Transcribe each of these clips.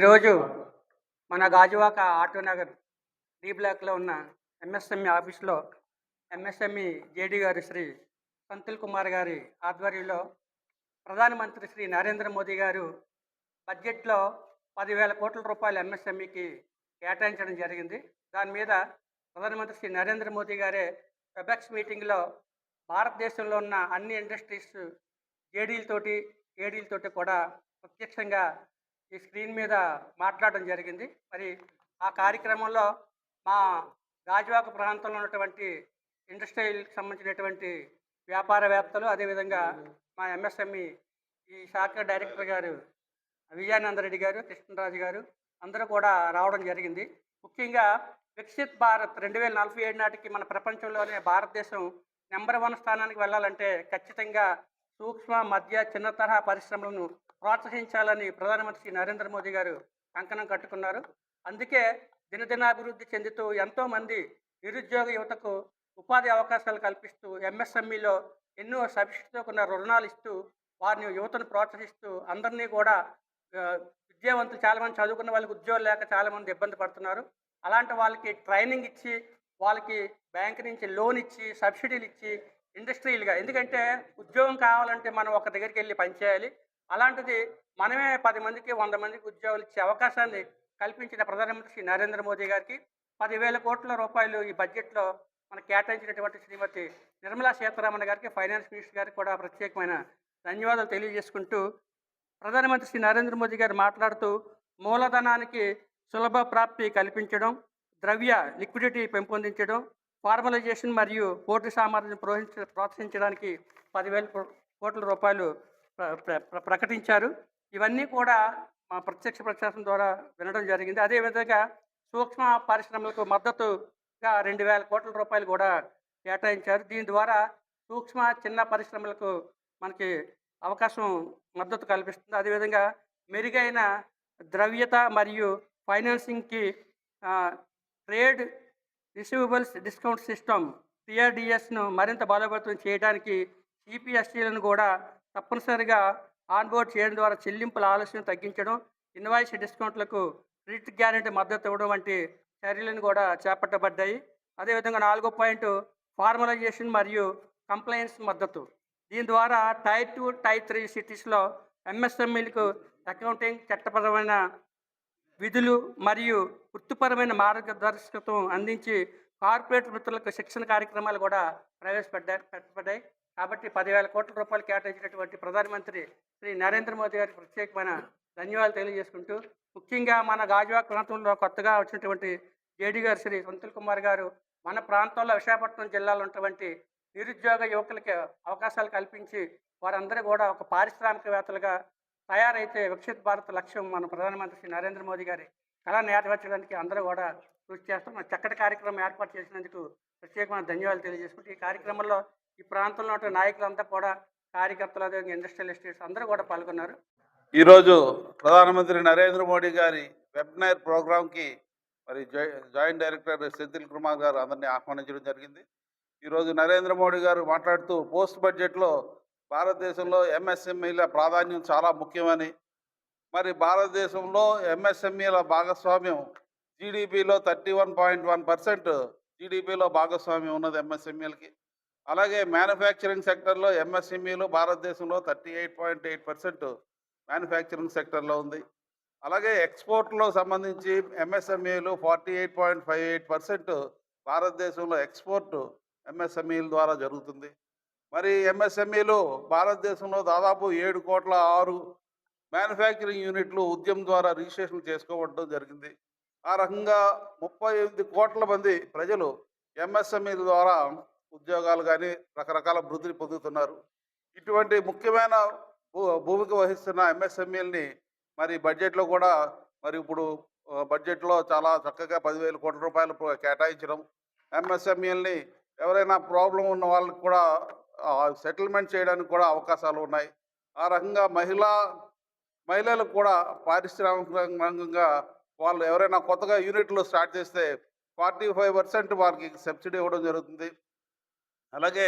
ఈరోజు మన గాజువాక ఆటోనగర్ డి బ్లాక్‌లో ఉన్న ఎంఎస్ఎంఈ ఆఫీస్‌లో ఎంఎస్ఎంఈ జేడీ గారు శ్రీ సంతుల్ కుమార్ గారి ఆధ్వర్యంలో ప్రధానమంత్రి శ్రీ నరేంద్ర మోదీ గారు బడ్జెట్‌లో 10,000 కోట్ల రూపాయలు ఎంఎస్ఎంఈకి కేటాయించడం జరిగింది. దాని మీద ప్రధానమంత్రి శ్రీ నరేంద్ర మోదీ గారే వెబెక్స్ మీటింగ్‌లో భారతదేశంలో ఉన్న అన్ని ఇండస్ట్రీస్ జేడీలతోటి, ఏడీలతోటి కూడా ప్రత్యక్షంగా ఈ స్క్రీన్ మీద మాట్లాడడం జరిగింది. మరి ఆ కార్యక్రమంలో మా గాజువాక ప్రాంతంలో ఉన్నటువంటి ఇండస్ట్రియల్‌కి సంబంధించినటువంటి వ్యాపారవేత్తలు, అదేవిధంగా మా ఎంఎస్ఎంఈ ఈ శాఖ డైరెక్టర్ గారు విజయానందరెడ్డి గారు, కృష్ణరాజు గారు అందరూ కూడా రావడం జరిగింది. ముఖ్యంగా వికసిత్ భారత్ 2047 నాటికి మన ప్రపంచంలోనే భారతదేశం నంబర్ 1 స్థానానికి వెళ్ళాలంటే ఖచ్చితంగా సూక్ష్మ, మధ్య, చిన్న తరహా పరిశ్రమలను ప్రోత్సహించాలని ప్రధానమంత్రి శ్రీ నరేంద్ర మోదీ గారు కంకణం కట్టుకున్నారు. అందుకే దినదినాభివృద్ధి చెందుతూ ఎంతోమంది నిరుద్యోగ యువతకు ఉపాధి అవకాశాలు కల్పిస్తూ ఎంఎస్ఎంఈలో ఎన్నో సబ్సిడీతో కూడిన రుణాలు ఇస్తూ వారిని యువతను ప్రోత్సహిస్తూ అందరినీ కూడా విద్యావంతులు చాలామంది చదువుకున్న వాళ్ళకి ఉద్యోగాలు లేక చాలామంది ఇబ్బంది పడుతున్నారు. అలాంటి వాళ్ళకి ట్రైనింగ్ ఇచ్చి వాళ్ళకి బ్యాంక్ నుంచి లోన్ ఇచ్చి సబ్సిడీలు ఇచ్చి ఇండస్ట్రియల్గా, ఎందుకంటే ఉద్యోగం కావాలంటే మనం ఒక దగ్గరికి వెళ్ళి పనిచేయాలి. అలాంటిది మనమే 10 మందికి 100 మందికి ఉద్యోగాలు ఇచ్చే అవకాశాన్ని కల్పించిన ప్రధానమంత్రి శ్రీ నరేంద్ర మోదీ గారికి 10,000 కోట్ల రూపాయలు ఈ బడ్జెట్లో మనకు కేటాయించినటువంటి శ్రీమతి నిర్మలా సీతారామన్ గారికి, ఫైనాన్స్ మినిస్టర్ గారికి కూడా ప్రత్యేకమైన ధన్యవాదాలు తెలియజేసుకుంటూ, ప్రధానమంత్రి శ్రీ నరేంద్ర మోదీ గారు మాట్లాడుతూ మూలధనానికి సులభ ప్రాప్తి కల్పించడం, ద్రవ్య లిక్విడిటీ పెంపొందించడం, ఫార్మలైజేషన్ మరియు పోటీ సామర్థ్యం ప్రోత్సహించడానికి 10,000 కోట్ల రూపాయలు ప్రకటించారు. ఇవన్నీ కూడా మా ప్రత్యక్ష ప్రచారం ద్వారా వినడం జరిగింది. అదేవిధంగా సూక్ష్మ పరిశ్రమలకు మద్దతుగా 2,000 కోట్ల రూపాయలు కూడా కేటాయించారు. దీని ద్వారా సూక్ష్మ, చిన్న పరిశ్రమలకు మనకి అవకాశం మద్దతు కల్పిస్తుంది. అదేవిధంగా మెరుగైన ద్రవ్యత మరియు ఫైనాన్సింగ్కి ట్రేడ్ రిసీవబుల్స్ డిస్కౌంట్ సిస్టమ్ టీఆర్డిఎస్ను మరింత బలోపేతం చేయడానికి సిపిఎస్టీలను కూడా తప్పనిసరిగా ఆన్బోర్డ్ చేయడం ద్వారా చెల్లింపుల ఆలస్యం తగ్గించడం, ఇన్వాయిస్ డిస్కౌంట్లకు క్రెడిట్ గ్యారెంటీ మద్దతు ఇవ్వడం వంటి చర్యలను కూడా చేపట్టబడ్డాయి. అదేవిధంగా 4వ పాయింట్ ఫార్మలైజేషన్ మరియు కంప్లైన్స్ మద్దతు. దీని ద్వారా టైర్ 2, టైర్ 3 సిటీస్లో ఎంఎస్ఎంఈలకు అకౌంటింగ్, చట్టపరమైన విధులు మరియు వృత్తిపరమైన మార్గదర్శకత్వం అందించి కార్పొరేట్ వృత్తులకు శిక్షణ కార్యక్రమాలు కూడా పెట్టబడ్డాయి. కాబట్టి 10,000 కోట్ల రూపాయలు కేటాయించినటువంటి ప్రధానమంత్రి శ్రీ నరేంద్ర మోదీ గారికి ప్రత్యేకమైన ధన్యవాదాలు తెలియజేసుకుంటూ, ముఖ్యంగా మన గాజువాక ప్రాంతంలో కొత్తగా వచ్చినటువంటి జేడీ గారు శ్రీ సంతుల్ కుమార్ గారు మన ప్రాంతంలో విశాఖపట్నం జిల్లాలో ఉన్నటువంటి నిరుద్యోగ యువకులకి అవకాశాలు కల్పించి వారందరూ కూడా ఒక పారిశ్రామికవేత్తలుగా తయారైతే వికసిత్ భారత్ లక్ష్యం మన ప్రధానమంత్రి శ్రీ నరేంద్ర మోదీ గారి కళ నెరవేర్చడానికి అందరూ కూడా కృషి చేస్తాం. చక్కటి కార్యక్రమం ఏర్పాటు చేసినందుకు ప్రత్యేకమైన ధన్యవాదాలు తెలియజేసుకుంటూ, ఈ కార్యక్రమంలో ఈ ప్రాంతంలో ఉన్న నాయకులంతా కూడా, కార్యకర్తలు, అదేవిధంగా ఇండస్ట్రియల్ ఎస్టేట్స్ అందరూ కూడా పాల్గొన్నారు. ఈరోజు ప్రధానమంత్రి నరేంద్ర మోడీ గారి వెబినార్ ప్రోగ్రాంకి మరి జాయింట్ డైరెక్టర్ సెంథిల్ కుమార్ గారు అందరినీ ఆహ్వానించడం జరిగింది. ఈరోజు నరేంద్ర మోడీ గారు మాట్లాడుతూ పోస్ట్ బడ్జెట్లో భారతదేశంలో ఎంఎస్ఎంఈల ప్రాధాన్యం చాలా ముఖ్యమని, మరి భారతదేశంలో ఎంఎస్ఎంఈల భాగస్వామ్యం జీడిపిలో 31.1% జీడిపిలో భాగస్వామ్యం ఉన్నది ఎంఎస్ఎంఈలకి. అలాగే మ్యానుఫ్యాక్చరింగ్ సెక్టర్లో ఎంఎస్ఎంఈలు భారతదేశంలో 38.8% మ్యానుఫ్యాక్చరింగ్ సెక్టర్లో ఉంది. అలాగే ఎక్స్పోర్ట్లో సంబంధించి ఎంఎస్ఎంఈలు 48.58% భారతదేశంలో ఎక్స్పోర్ట్ ఎంఎస్ఎంఈల ద్వారా జరుగుతుంది. మరి ఎంఎస్ఎంఈలు భారతదేశంలో దాదాపు 7.6 మ్యానుఫ్యాక్చరింగ్ యూనిట్లు ఉద్యమం ద్వారా రిజిస్ట్రేషన్ చేసుకోవడం జరిగింది. ఆ రకంగా 38 కోట్ల మంది ప్రజలు ఎంఎస్ఎంఈల ద్వారా ఉద్యోగాలు కానీ రకరకాల వృద్ధిని పొందుతున్నారు. ఇటువంటి ముఖ్యమైన భూమిక వహిస్తున్న ఎంఎస్ఎంఈలని మరి బడ్జెట్లో కూడా మరి ఇప్పుడు బడ్జెట్లో చాలా చక్కగా 10,000 కోట్ల రూపాయలు కేటాయించడం, ఎంఎస్ఎంఈలని ఎవరైనా ప్రాబ్లం ఉన్న వాళ్ళకి కూడా సెటిల్మెంట్ చేయడానికి కూడా అవకాశాలు ఉన్నాయి. ఆ రకంగా మహిళలకు కూడా పారిశ్రామికంగా వాళ్ళు ఎవరైనా కొత్తగా యూనిట్లు స్టార్ట్ చేస్తే 45% వారికి సబ్సిడీ ఇవ్వడం జరుగుతుంది. అలాగే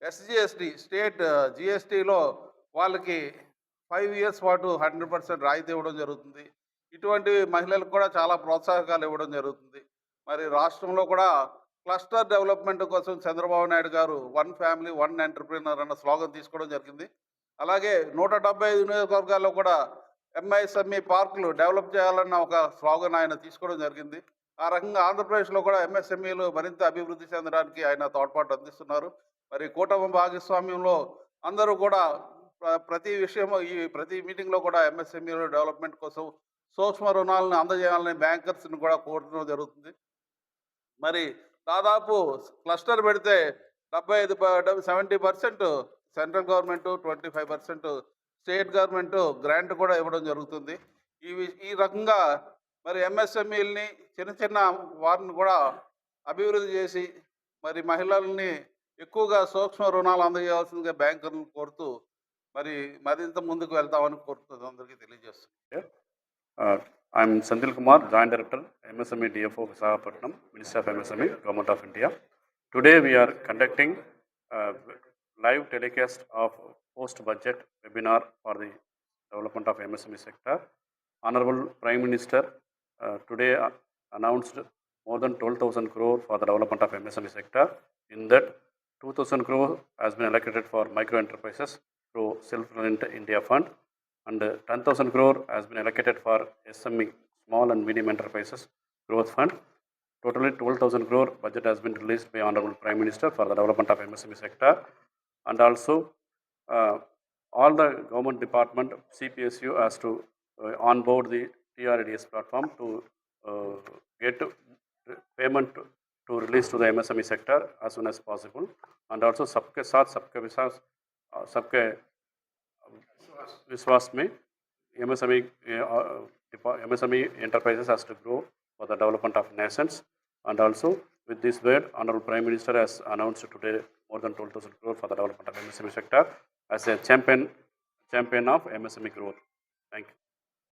ఎస్జిఎస్టి స్టేట్ జిఎస్టీలో వాళ్ళకి 5 ఇయర్స్ పాటు 100% రాయితీ ఇవ్వడం జరుగుతుంది. ఇటువంటి మహిళలకు కూడా చాలా ప్రోత్సాహకాలు ఇవ్వడం జరుగుతుంది. మరి రాష్ట్రంలో కూడా క్లస్టర్ డెవలప్‌మెంట్ కోసం చంద్రబాబు నాయుడు గారు 'వన్ ఫ్యామిలీ వన్ ఎంటర్‌ప్రెన్యూర్' అన్న స్లోగన్ తీసుకోవడం జరిగింది. అలాగే 175 నియోజకవర్గాల్లో కూడా ఎంఐఎస్ఎంఈ పార్కులు డెవలప్ చేయాలన్న ఒక స్లోగన్ ఆయన తీసుకోవడం జరిగింది. ఆ రకంగా ఆంధ్రప్రదేశ్‌లో కూడా ఎంఎస్ఎంఈలు మరింత అభివృద్ధి చెందడానికి ఆయన తోడ్పాటు అందిస్తున్నారు. మరి కూటమి భాగస్వామ్యంలో అందరూ కూడా ప్రతి విషయము ప్రతి మీటింగ్‌లో కూడా ఎంఎస్ఎంఈల డెవలప్‌మెంట్ కోసం సూక్ష్మ రుణాలను అందజేయాలని బ్యాంకర్స్‌ని కూడా కోరడం జరుగుతుంది. మరి దాదాపు క్లస్టర్ పెడితే 70% central government, 25% state government grant కూడా ఇవ్వడం జరుగుతుంది. ఈ రకంగా మరి ఎంఎస్ఎంఈలని చిన్న చిన్న వారిని కూడా అభివృద్ధి చేసి మరి మహిళల్ని ఎక్కువగా సూక్ష్మ రుణాలు అందజేయాల్సిందిగా బ్యాంకర్లను కోరుతూ మరి మరింత ముందుకు వెళ్తామని కోరుతుంది అందరికీ తెలియజేస్తున్నాను. I'm Senthil Kumar, Joint Director, MSME DFO Visakhapatnam, Ministry of MSME, Government of India. Today we are conducting a live telecast of post-budget webinar for the development of MSME sector. Honorable Prime Minister today announced more than 12,000 crore for the development of MSME sector. In that, 2,000 crore has been allocated for micro enterprises through Self-Reliant India Fund, and 10,000 crore has been allocated for SME, Small and Medium Enterprises Growth Fund. Totally 12,000 crore budget has been released by Honorable Prime Minister for the development of MSME sector. And also all the government department, CPSU has to onboard the TRDS platform to get payment to release to the MSME sector as soon as possible. And also Sabke Saath Sabke Vikas, Sabke Vishwas mein MSME enterprises has to grow for the development of nations. And also with this word, Honorable Prime Minister has announced today more than 12,000 crore for the development of MSME sector as a champion of MSME growth. Thank you.